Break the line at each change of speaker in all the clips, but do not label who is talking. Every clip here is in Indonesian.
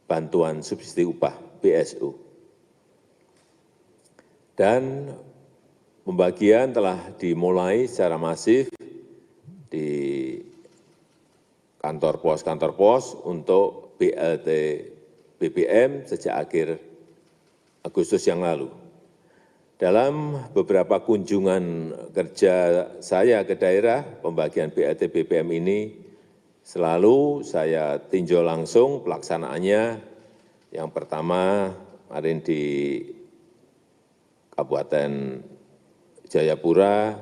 bantuan subsidi upah BSU. Dan pembagian telah dimulai secara masif di kantor pos untuk BLT BBM sejak akhir Agustus yang lalu. Dalam beberapa kunjungan kerja saya ke daerah, pembagian BLT BBM ini selalu saya tinjau langsung pelaksanaannya. Yang pertama, kemarin di Kabupaten Jayapura,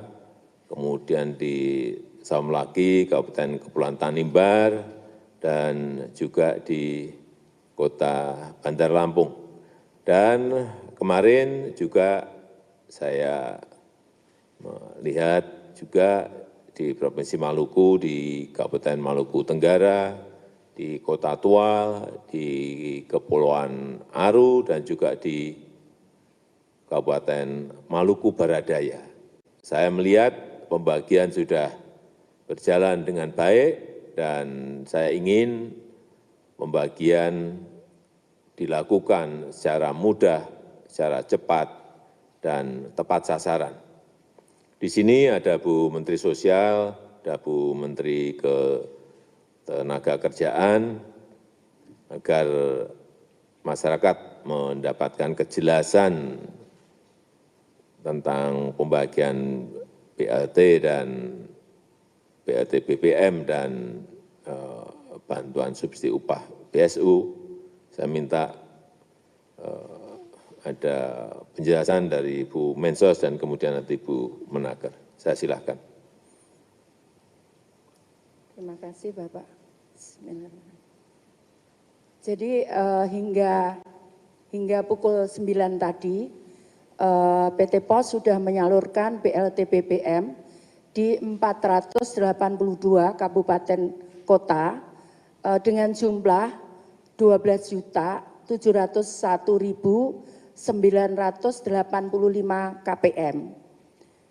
kemudian di Saumlaki, Kabupaten Kepulauan Tanimbar, dan juga di Kota Bandar Lampung. Dan kemarin juga saya melihat juga di Provinsi Maluku, di Kabupaten Maluku Tenggara, di Kota Tual, di Kepulauan Aru, dan juga di Kabupaten Maluku Baradaya. Saya melihat pembagian sudah berjalan dengan baik dan saya ingin pembagian dilakukan secara mudah, secara cepat, dan tepat sasaran. Di sini ada Bu Menteri Sosial, ada Bu Menteri Ketenagakerjaan, agar masyarakat mendapatkan kejelasan tentang pembagian BLT dan BLT BBM dan bantuan subsidi upah BSU. Saya minta ada penjelasan dari Bu Mensos dan kemudian nanti Bu Menaker. Saya silakan.
Terima kasih Bapak. Jadi hingga pukul 9 tadi, PT POS sudah menyalurkan BLT BBM di 482 kabupaten kota dengan jumlah 12.701.985 KPM.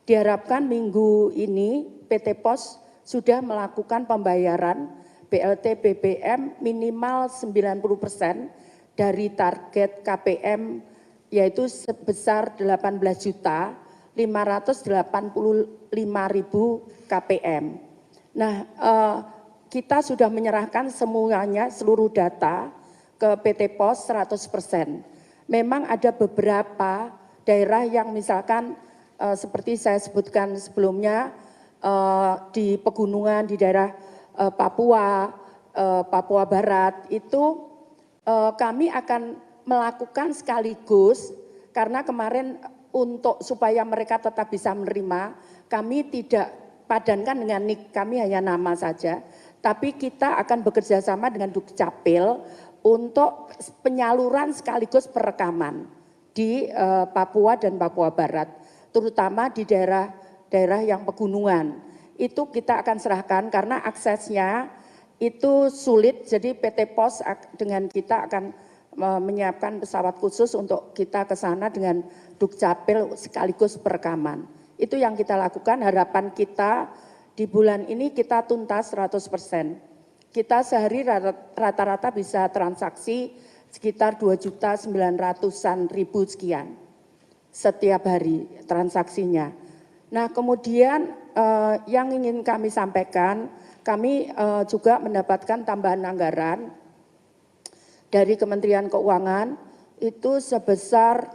Diharapkan minggu ini PT POS sudah melakukan pembayaran BLT BBM minimal 90% dari target KPM, yaitu sebesar 18.585.000 KPM. Nah, kita sudah menyerahkan semuanya, seluruh data ke PT POS 100%. Memang ada beberapa daerah yang misalkan seperti saya sebutkan sebelumnya, di pegunungan, di daerah Papua, Papua Barat, itu kami akan melakukan sekaligus, karena kemarin untuk supaya mereka tetap bisa menerima, kami tidak padankan dengan NIK, kami hanya nama saja, tapi kita akan bekerja sama dengan Dukcapil untuk penyaluran sekaligus perekaman di Papua dan Papua Barat, terutama di daerah yang pegunungan. Itu kita akan serahkan karena aksesnya itu sulit, jadi PT POS dengan kita akan menyiapkan pesawat khusus untuk kita ke sana dengan Dukcapil sekaligus perekaman. Itu yang kita lakukan, harapan kita di bulan ini kita tuntas 100%. Kita sehari rata-rata bisa transaksi sekitar 2.900.000 sekian setiap hari transaksinya. Nah, kemudian yang ingin kami sampaikan, kami juga mendapatkan tambahan anggaran dari Kementerian Keuangan itu sebesar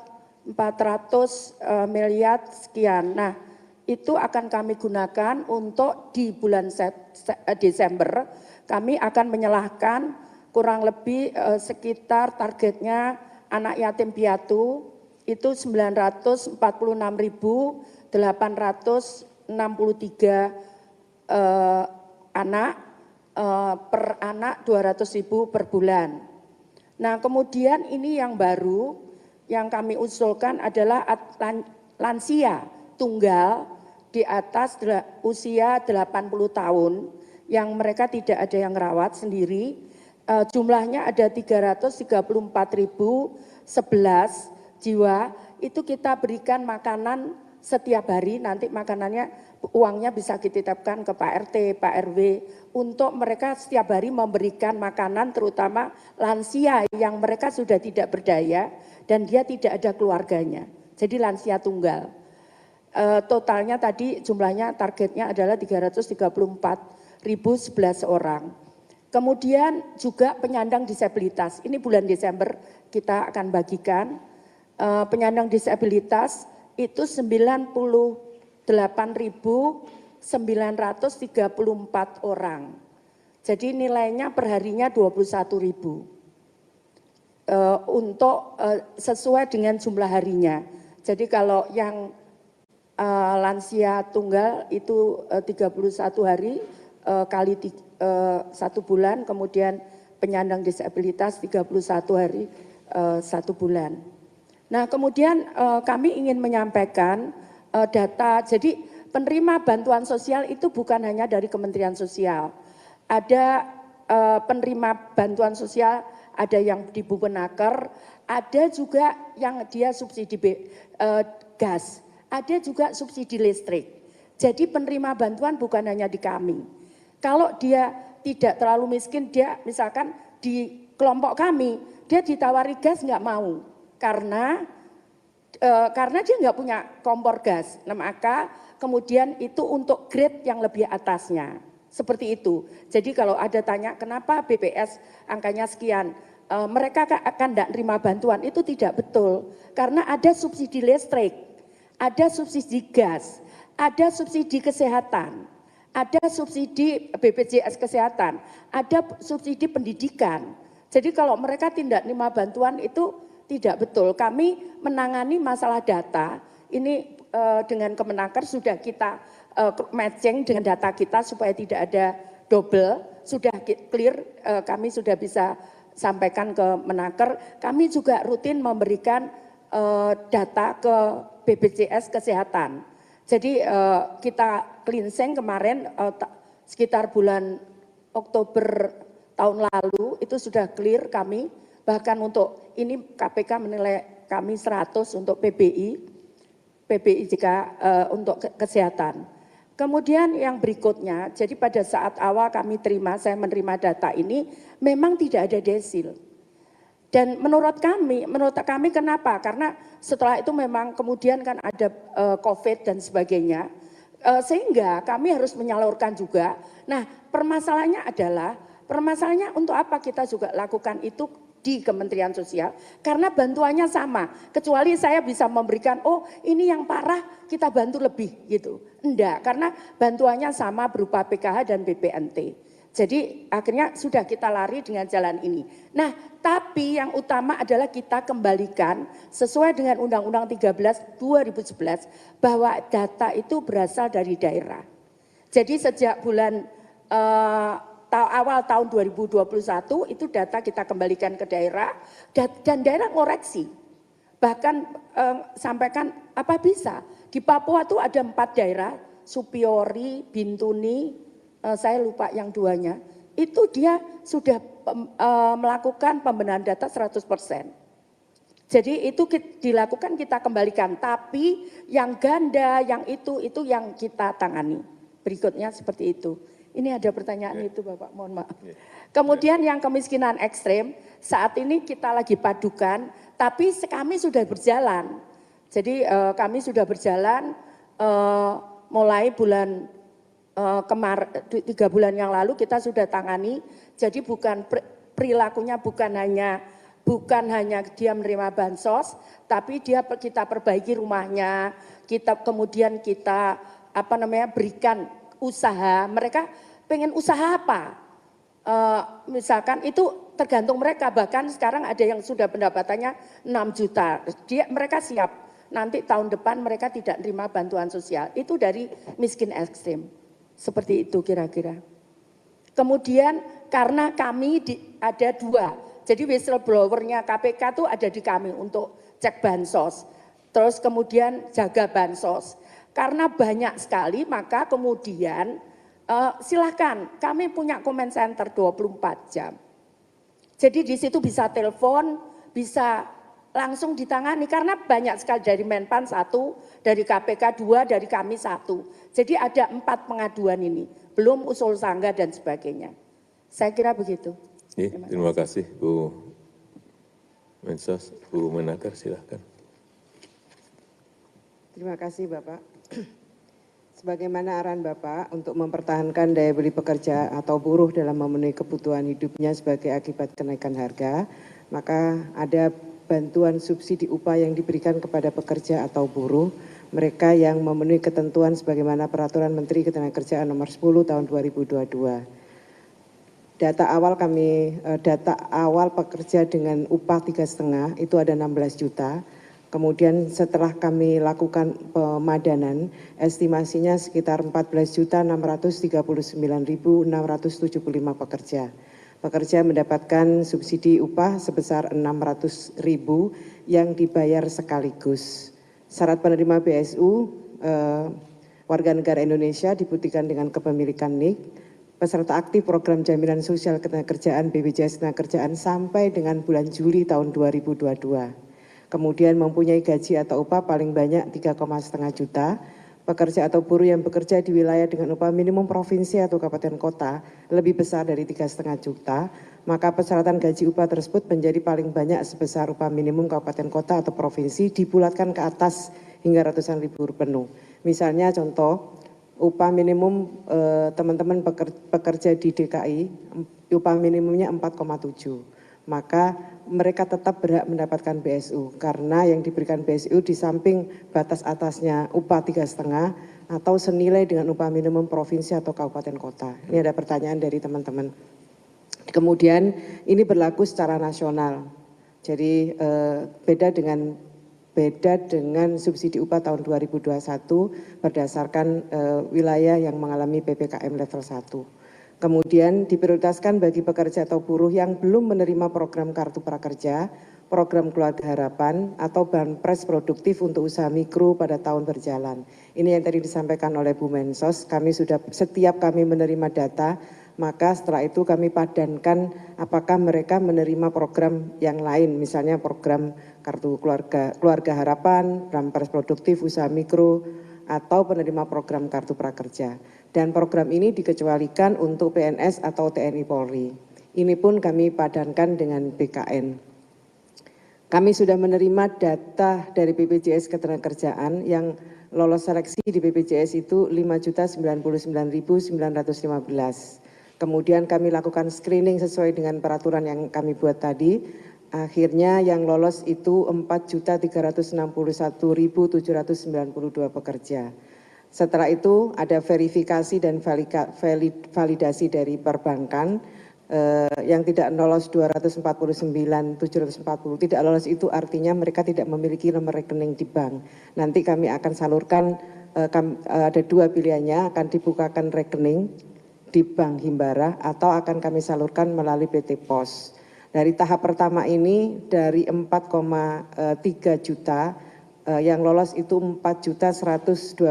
400 miliar sekian. Nah, itu akan kami gunakan untuk di bulan Desember, kami akan menyalurkan kurang lebih sekitar targetnya anak yatim piatu itu 946.863 anak, per anak 200.000 per bulan. Nah, kemudian ini yang baru yang kami usulkan adalah lansia tunggal di atas usia 80 tahun yang mereka tidak ada yang rawat sendiri. Jumlahnya ada 334.011 jiwa, itu kita berikan makanan setiap hari nanti makanannya, uangnya bisa dititipkan ke Pak RT, Pak RW, untuk mereka setiap hari memberikan makanan terutama lansia yang mereka sudah tidak berdaya dan dia tidak ada keluarganya. Jadi lansia tunggal. Totalnya tadi jumlahnya targetnya adalah 334.011 orang. Kemudian juga penyandang disabilitas, ini bulan Desember kita akan bagikan penyandang disabilitas itu 98.934 orang. Jadi nilainya perharinya 21.000 untuk sesuai dengan jumlah harinya. Jadi kalau yang lansia tunggal itu 31 hari kali 1 bulan, kemudian penyandang disabilitas 31 hari 1 bulan. Nah kemudian kami ingin menyampaikan data, jadi penerima bantuan sosial itu bukan hanya dari Kementerian Sosial. Ada penerima bantuan sosial, ada yang di Bupenaker, ada juga yang dia subsidi gas, ada juga subsidi listrik. Jadi penerima bantuan bukan hanya di kami. Kalau dia tidak terlalu miskin, dia misalkan di kelompok kami, dia ditawari gas nggak mau. Karena dia nggak punya kompor gas. Nah, maka kemudian itu untuk grade yang lebih atasnya. Seperti itu. Jadi kalau ada tanya kenapa BPS angkanya sekian, mereka akan tidak terima bantuan, itu tidak betul. Karena ada subsidi listrik, ada subsidi gas, ada subsidi kesehatan, ada subsidi BPJS Kesehatan, ada subsidi pendidikan. Jadi kalau mereka tidak terima bantuan itu tidak betul. Kami menangani masalah data, ini dengan Kemenaker sudah kita matching dengan data kita supaya tidak ada double, sudah clear, kami sudah bisa sampaikan ke Menaker. Kami juga rutin memberikan data ke BPJS Kesehatan. Jadi kita cleansing kemarin sekitar bulan Oktober tahun lalu itu sudah clear kami, bahkan untuk ini KPK menilai kami 100 untuk PBI jika untuk kesehatan. Kemudian yang berikutnya, jadi pada saat awal saya menerima data ini memang tidak ada desil. Dan menurut kami kenapa? Karena setelah itu memang kemudian kan ada COVID dan sebagainya, sehingga kami harus menyalurkan juga. Nah permasalahannya untuk apa kita juga lakukan itu di Kementerian Sosial? Karena bantuannya sama, kecuali saya bisa memberikan, oh ini yang parah kita bantu lebih gitu. Enggak, karena bantuannya sama berupa PKH dan BPNT. Jadi akhirnya sudah kita lari dengan jalan ini. Nah, tapi yang utama adalah kita kembalikan sesuai dengan Undang-Undang 13 2011 bahwa data itu berasal dari daerah. Jadi sejak bulan awal tahun 2021 itu data kita kembalikan ke daerah dan daerah ngoreksi. Bahkan sampaikan apa bisa. Di Papua itu ada 4 daerah, Supiori, Bintuni, saya lupa yang duanya, itu dia sudah melakukan pembenahan data 100%. Jadi itu dilakukan kita kembalikan, tapi yang ganda, yang itu yang kita tangani. Berikutnya seperti itu. Ini ada pertanyaan itu Bapak, mohon maaf. Kemudian yang kemiskinan ekstrem, saat ini kita lagi padukan, tapi kami sudah berjalan. Jadi kami sudah berjalan mulai bulan 3 bulan yang lalu kita sudah tangani. Jadi bukan perilakunya bukan hanya dia menerima bansos, tapi kita perbaiki rumahnya, kemudian kita berikan usaha. Mereka pengen usaha apa? Misalkan itu tergantung mereka, bahkan sekarang ada yang sudah pendapatannya 6 juta. Mereka siap, nanti tahun depan mereka tidak menerima bantuan sosial. Itu dari miskin ekstrim. Seperti itu kira-kira. Kemudian karena kami ada 2, jadi whistleblower-nya KPK itu ada di kami untuk cek bansos. Terus kemudian jaga bansos. Karena banyak sekali maka kemudian silahkan kami punya comment center 24 jam. Jadi di situ bisa telepon, bisa langsung ditangani karena banyak sekali dari Menpan 1, dari KPK 2, dari kami 1. Jadi ada 4 pengaduan ini, belum usul sangga dan sebagainya. Saya kira begitu.
Terima kasih Bu Mensos. Bu Menaker silahkan.
Terima kasih Bapak. Sebagaimana arahan Bapak untuk mempertahankan daya beli pekerja atau buruh dalam memenuhi kebutuhan hidupnya sebagai akibat kenaikan harga, maka ada bantuan subsidi upah yang diberikan kepada pekerja atau buruh, mereka yang memenuhi ketentuan sebagaimana Peraturan Menteri Ketenagakerjaan Nomor 10 Tahun 2022. Data awal pekerja dengan upah 3,5 itu ada 16 juta. Kemudian setelah kami lakukan pemadanan, estimasinya sekitar 14.639.675 pekerja. Pekerja mendapatkan subsidi upah sebesar 600.000 yang dibayar sekaligus. Syarat penerima BSU, warga negara Indonesia dibuktikan dengan kepemilikan NIK, peserta aktif program jaminan sosial ketenagakerjaan BPJS Ketenagakerjaan sampai dengan bulan Juli tahun 2022. Kemudian mempunyai gaji atau upah paling banyak 3,5 juta, pekerja atau buruh yang bekerja di wilayah dengan upah minimum provinsi atau kabupaten kota lebih besar dari 3,5 juta, maka persyaratan gaji upah tersebut menjadi paling banyak sebesar upah minimum kabupaten kota atau provinsi dibulatkan ke atas hingga ratusan ribu penuh. Misalnya contoh, upah minimum teman-teman pekerja di DKI, upah minimumnya 4,7. Maka mereka tetap berhak mendapatkan BSU karena yang diberikan BSU di samping batas atasnya upah 3,5 atau senilai dengan upah minimum provinsi atau kabupaten kota. Ini ada pertanyaan dari teman-teman. Kemudian ini berlaku secara nasional. Jadi beda dengan subsidi upah tahun 2021 berdasarkan wilayah yang mengalami PPKM level 1. Kemudian diprioritaskan bagi pekerja atau buruh yang belum menerima program Kartu Prakerja, program Keluarga Harapan, atau Banpres Produktif untuk usaha mikro pada tahun berjalan. Ini yang tadi disampaikan oleh Bu Mensos, setiap kami menerima data, maka setelah itu kami padankan apakah mereka menerima program yang lain, misalnya program Kartu Keluarga Harapan, Banpres Produktif, usaha mikro, atau penerima program Kartu Prakerja. Dan program ini dikecualikan untuk PNS atau TNI Polri. Ini pun kami padankan dengan BKN. Kami sudah menerima data dari BPJS Ketenagakerjaan yang lolos seleksi di BPJS itu 5.099.915. Kemudian kami lakukan screening sesuai dengan peraturan yang kami buat tadi. Akhirnya yang lolos itu 4.361.792 pekerja. Setelah itu ada verifikasi dan validasi dari perbankan yang tidak lolos 249.740. Tidak lolos itu artinya mereka tidak memiliki nomor rekening di bank. Nanti kami akan salurkan, ada 2 pilihannya, akan dibukakan rekening di Bank Himbara atau akan kami salurkan melalui PT Pos. Dari tahap pertama ini dari 4,3 juta yang lolos itu 4.112.052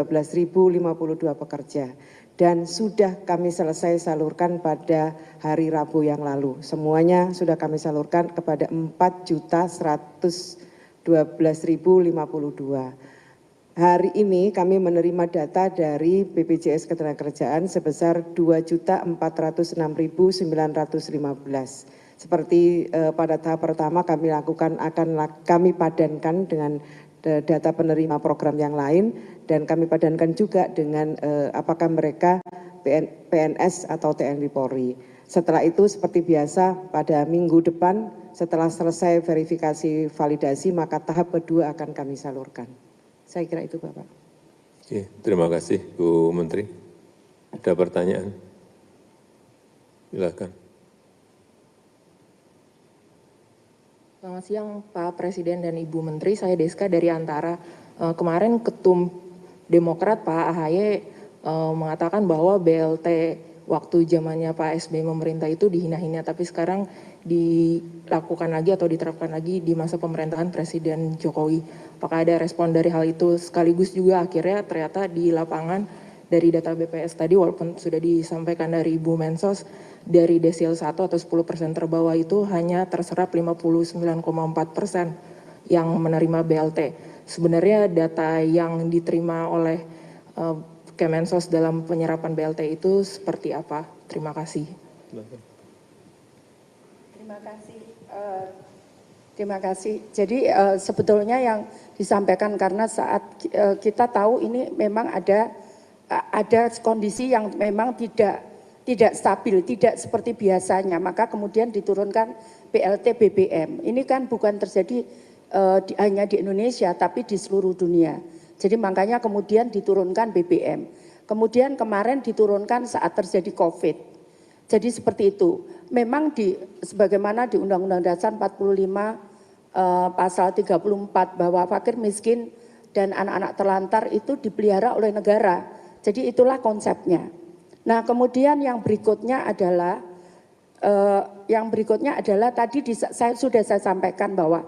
pekerja dan sudah kami selesai salurkan pada hari Rabu yang lalu. Semuanya sudah kami salurkan kepada 4.112.052. Hari ini kami menerima data dari BPJS Ketenagakerjaan sebesar 2.406.915. Seperti pada tahap pertama kami lakukan kami padankan dengan data penerima program yang lain dan kami padankan juga dengan apakah mereka PNS atau TNI Polri. Setelah itu seperti biasa pada minggu depan setelah selesai verifikasi validasi maka tahap kedua akan kami salurkan. Saya kira itu Bapak.
Oke, terima kasih Bu Menteri. Ada pertanyaan? Silakan.
Selamat siang Pak Presiden dan Ibu Menteri, saya Deska dari Antara. Kemarin Ketum Demokrat Pak AHY mengatakan bahwa BLT waktu zamannya Pak SBY memerintah itu dihina-hina, tapi sekarang dilakukan lagi atau diterapkan lagi di masa pemerintahan Presiden Jokowi. Apakah ada respon dari hal itu? Sekaligus juga akhirnya ternyata di lapangan dari data BPS tadi walaupun sudah disampaikan dari Ibu Mensos, dari desil 1 atau 10% terbawah itu hanya terserap 59,4%. yang menerima BLT. Sebenarnya data yang diterima oleh Kemensos dalam penyerapan BLT itu seperti apa? Terima kasih.
Terima kasih. Jadi sebetulnya yang disampaikan karena saat kita tahu ini memang ada kondisi yang memang tidak stabil, tidak seperti biasanya, maka kemudian diturunkan BLT BBM. Ini kan bukan terjadi hanya di Indonesia, tapi di seluruh dunia. Jadi makanya kemudian diturunkan BBM. Kemudian kemarin diturunkan saat terjadi COVID. Jadi seperti itu. Memang sebagaimana di Undang-Undang Dasar 45 pasal 34 bahwa fakir miskin dan anak-anak terlantar itu dipelihara oleh negara. Jadi itulah konsepnya. Nah, kemudian yang berikutnya adalah tadi sudah saya sampaikan bahwa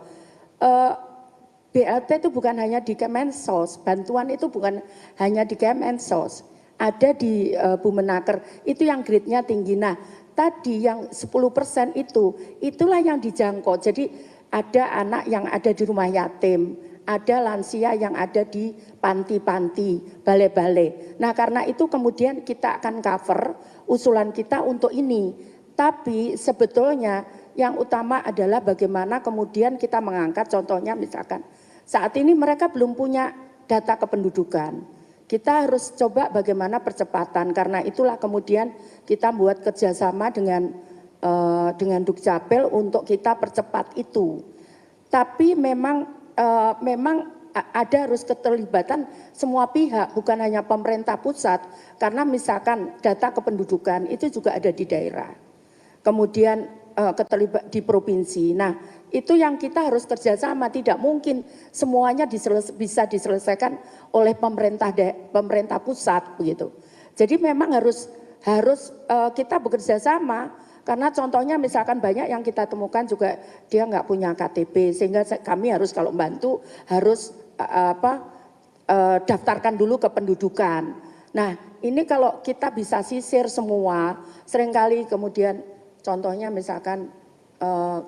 BLT itu bukan hanya di Kemensos, bantuan itu bukan hanya di Kemensos, ada di Bumenaker, itu yang grade-nya tinggi. Nah, tadi yang 10% itulah yang dijangkau. Jadi ada anak yang ada di rumah yatim, ada lansia yang ada di panti-panti, balai-balai. Nah, karena itu kemudian kita akan cover usulan kita untuk ini. Tapi sebetulnya yang utama adalah bagaimana kemudian kita mengangkat, contohnya misalkan saat ini mereka belum punya data kependudukan. Kita harus coba bagaimana percepatan, karena itulah kemudian kita buat kerjasama dengan Dukcapil untuk kita percepat itu. Tapi memang ada harus keterlibatan semua pihak, bukan hanya pemerintah pusat, karena misalkan data kependudukan itu juga ada di daerah, kemudian keterlibat di provinsi. Nah, itu yang kita harus kerjasama, tidak mungkin semuanya bisa diselesaikan oleh pemerintah pusat begitu. Jadi memang harus kita bekerja sama, karena contohnya misalkan banyak yang kita temukan juga dia nggak punya KTP, sehingga kami harus kalau membantu harus daftarkan dulu ke pendudukan. Nah, ini kalau kita bisa sisir semua, seringkali kemudian contohnya misalkan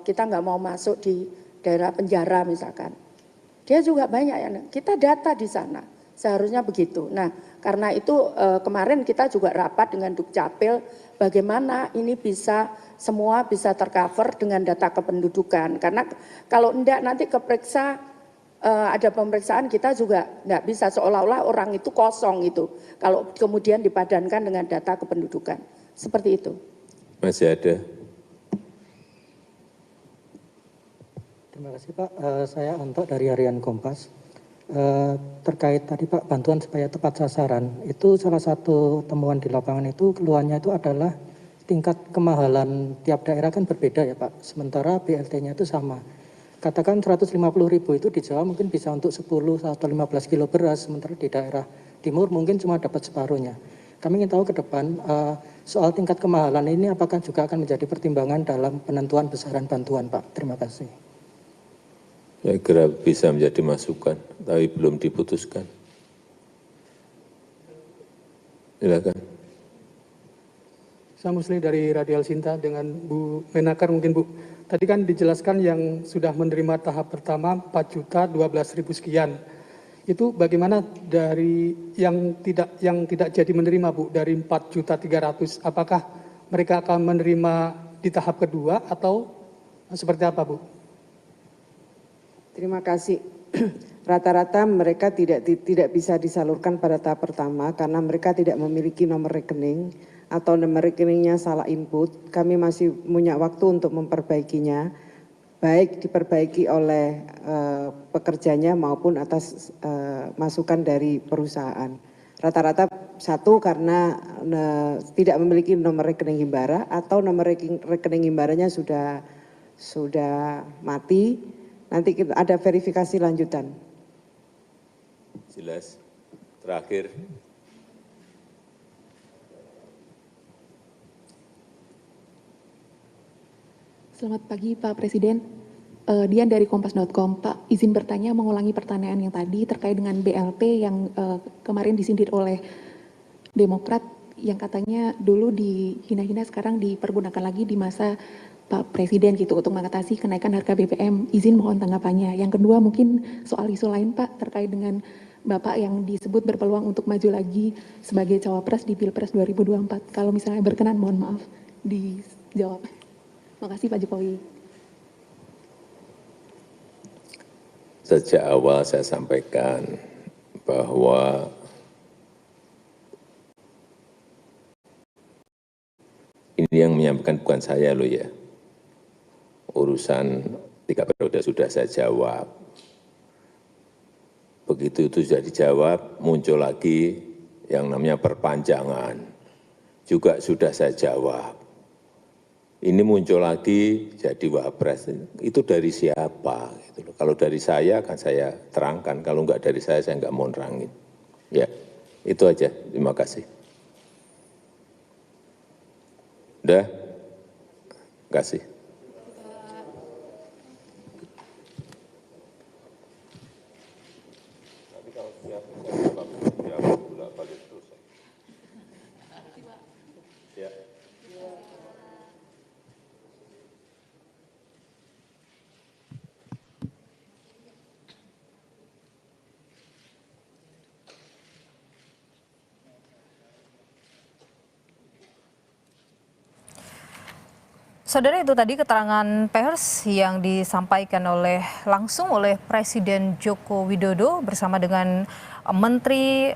kita nggak mau masuk di daerah penjara misalkan, dia juga banyak ya, kita data di sana, seharusnya begitu. Nah, karena itu kemarin kita juga rapat dengan Dukcapil, bagaimana ini semua bisa tercover dengan data kependudukan, karena kalau enggak nanti keperiksa ada pemeriksaan kita juga enggak bisa, seolah-olah orang itu kosong itu, kalau kemudian dipadankan dengan data kependudukan, seperti itu.
Masih ada.
Terima kasih Pak, saya Anto dari Harian Kompas. Terkait tadi Pak, bantuan supaya tepat sasaran, itu salah satu temuan di lapangan itu keluhannya itu adalah tingkat kemahalan tiap daerah kan berbeda ya Pak, sementara BLT-nya itu sama. Katakan 150.000 itu di Jawa mungkin bisa untuk 10 atau 15 kilo beras, sementara di daerah timur mungkin cuma dapat separuhnya. Kami ingin tahu ke depan soal tingkat kemahalan ini apakah juga akan menjadi pertimbangan dalam penentuan besaran bantuan Pak. Terima kasih.
Saya kira bisa menjadi masukan, tapi belum diputuskan. Silakan.
Saya Musli dari Radial Sinta dengan Bu Menaker mungkin Bu. Tadi kan dijelaskan yang sudah menerima tahap pertama 4.012.000 sekian. Itu bagaimana dari yang tidak jadi menerima Bu, dari 4.300.000, apakah mereka akan menerima di tahap kedua atau seperti apa Bu?
Terima kasih. Rata-rata mereka tidak bisa disalurkan pada tahap pertama karena mereka tidak memiliki nomor rekening atau nomor rekeningnya salah input. Kami masih punya waktu untuk memperbaikinya, baik diperbaiki oleh pekerjanya maupun atas masukan dari perusahaan. Rata-rata satu karena tidak memiliki nomor rekening himbara atau nomor rekening himbaranya sudah mati. Nanti kita ada verifikasi lanjutan.
Jelas. Terakhir.
Selamat pagi Pak Presiden. Dian dari Kompas.com. Pak, izin bertanya mengulangi pertanyaan yang tadi terkait dengan BLT yang kemarin disindir oleh Demokrat yang katanya dulu dihina-hina sekarang dipergunakan lagi di masa Pak Presiden gitu untuk mengatasi kenaikan harga BBM. Izin mohon tanggapannya. Yang kedua mungkin soal isu lain Pak terkait dengan Bapak yang disebut berpeluang untuk maju lagi sebagai cawapres di Pilpres 2024. Kalau misalnya berkenan mohon maaf dijawab. Makasih Pak Jokowi.
Sejak awal saya sampaikan bahwa ini yang menyampaikan bukan saya loh ya. Urusan 3 periode sudah saya jawab. Begitu itu sudah dijawab, muncul lagi yang namanya perpanjangan. Juga sudah saya jawab. Ini muncul lagi jadi wapres. Itu dari siapa? Gitu loh. Kalau dari saya akan saya terangkan. Kalau enggak dari saya enggak mau nerangin. Ya, itu aja. Terima kasih. Udah? Kasih.
Saudara, itu tadi keterangan pers yang disampaikan langsung oleh Presiden Joko Widodo bersama dengan Menteri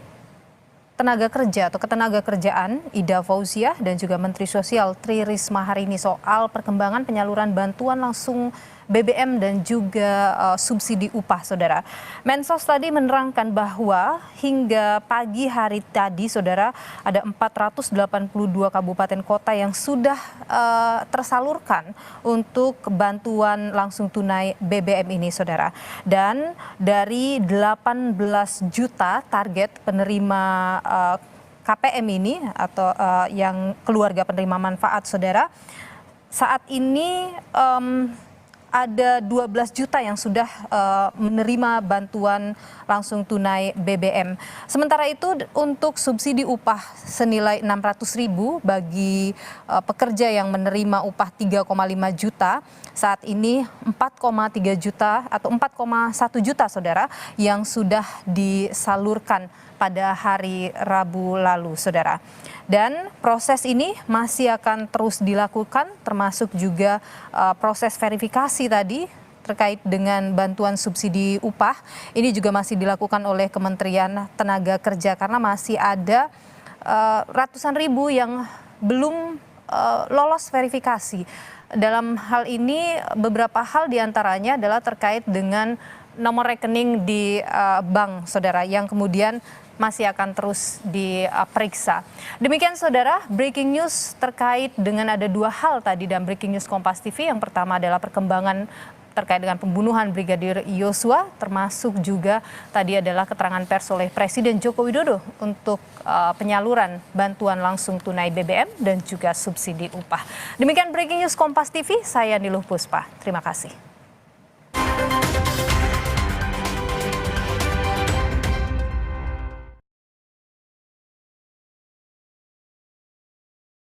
Tenaga Kerja atau Ketenagakerjaan Ida Fauziah dan juga Menteri Sosial Tri Risma hari ini soal perkembangan penyaluran bantuan langsung BBM dan juga subsidi upah, saudara. Mensos tadi menerangkan bahwa hingga pagi hari tadi, saudara, ada 482 kabupaten kota yang sudah tersalurkan untuk bantuan langsung tunai BBM ini, saudara. Dan dari 18 juta target penerima KPM ini atau yang keluarga penerima manfaat, saudara, saat ini ada 12 juta yang sudah menerima bantuan langsung tunai BBM. Sementara itu untuk subsidi upah senilai 600.000 bagi pekerja yang menerima upah 3,5 juta, saat ini 4,3 juta atau 4,1 juta, saudara, yang sudah disalurkan pada hari Rabu lalu, saudara. Dan proses ini masih akan terus dilakukan, termasuk juga proses verifikasi tadi terkait dengan bantuan subsidi upah. Ini juga masih dilakukan oleh Kementerian Tenaga Kerja karena masih ada ratusan ribu yang belum lolos verifikasi. Dalam hal ini beberapa hal diantaranya adalah terkait dengan nomor rekening di bank, saudara, yang kemudian masih akan terus diperiksa. Demikian, saudara, breaking news terkait dengan ada 2 hal tadi dalam breaking news Kompas TV. Yang pertama adalah perkembangan terkait dengan pembunuhan Brigadir Yosua, termasuk juga tadi adalah keterangan pers oleh Presiden Joko Widodo untuk penyaluran bantuan langsung tunai BBM dan juga subsidi upah. Demikian breaking news Kompas TV, saya Niluh Puspa. Terima kasih.